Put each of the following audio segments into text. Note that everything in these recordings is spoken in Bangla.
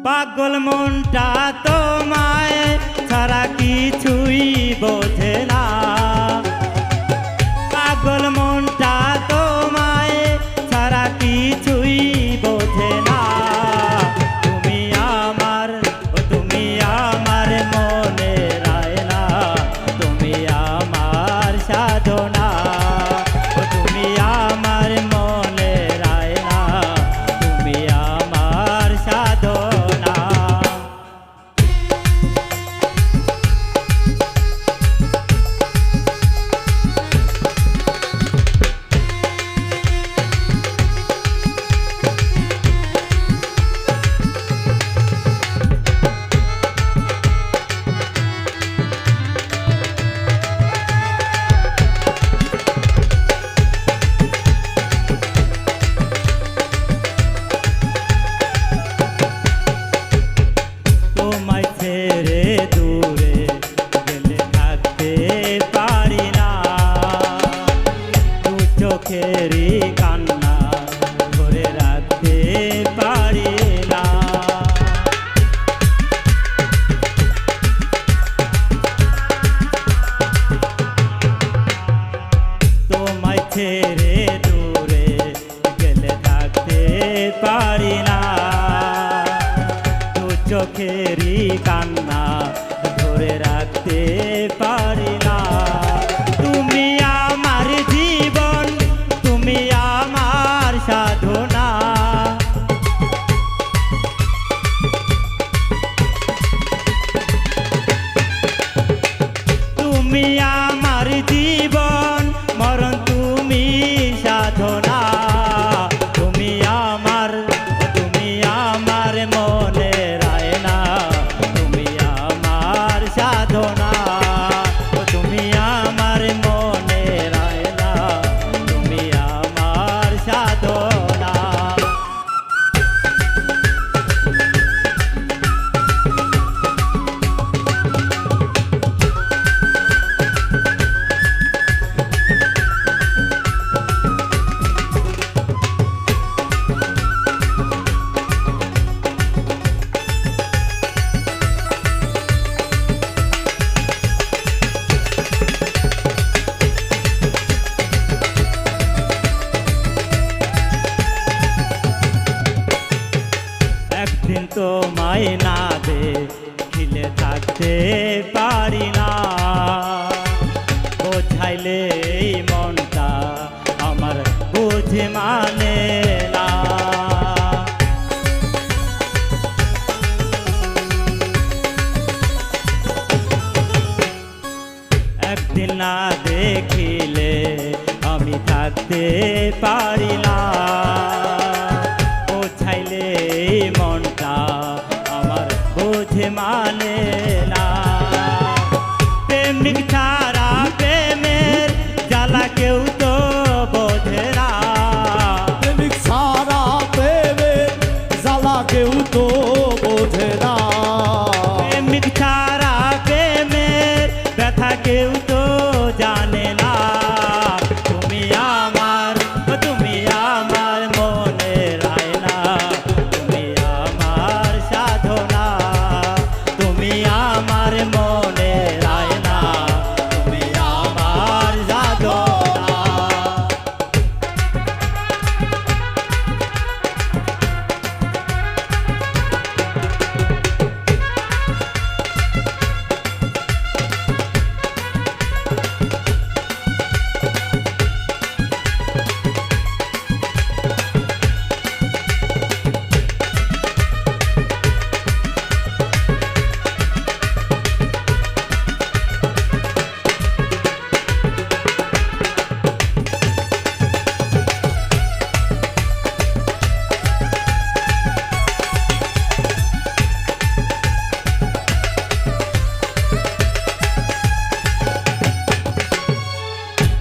পাগল মনটা তোমায় ছাড়া কিছুই বোঝে না। পাগল মনটা তোমায় ছাড়া কিছুই বোঝে না। তুমি আমার মনের আয়না, তুমি আমার সাধনা। তুমি আমার মনের আয়না, তুমি আমার সাধনা। তোমায় ছেড়ে দূরে গেলে থাকতে পারি না। দু চোখেরই কান্না ধরে রাখতে পারি না। তোমায় ছেড়ে দূরে গেলে থাকতে পারি না। দু চোখেরই কান্না ধরে রাখতে পারি না। তুমি আমার জীবন, তুমি আমার সাধনা। তুমি আমার জীবন মরণ, তুমি সাধনা। তুমি আমার মনের আয়না, তুমি আমার সাধনা। তুমি আমার মনের আয়না, তুমি আমার সাধনা। একদিন তোমায় না দেখিলে থাকতে পারি না। বোঝাইলে এই মনটা আমার বুঝে মানে না। একদিন না দেখিলে আমি থাকতে পারি না। বোঝাইলে এই মনটা আমার বুঝে মানে না। প্রেমিক ছাড়া প্রেমের জ্বালা কেউ তো বোঝে না। প্রেমিক সারা প্রেমের জ্বালা কেউ তো বোঝে না। প্রেমিক ছাড়া প্রেমের ব্যথা কেউ তো জানে না। তুমি আমার মনের আয়না, তুমি আমার সাধনা। তুমি আমার মনের আয়না, তুমি আমার সাধনা।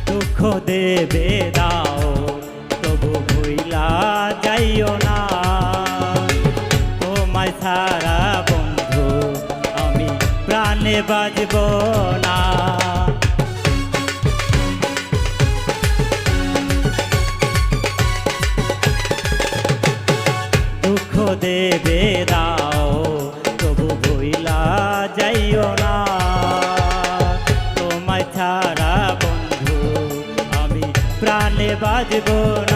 দুঃখ দেবে দাও তবু ভুইলা যাইও না। তোমায় ছাড়া বন্ধু আমি প্রাণে বাজব না। দেবে দাও বাজবো না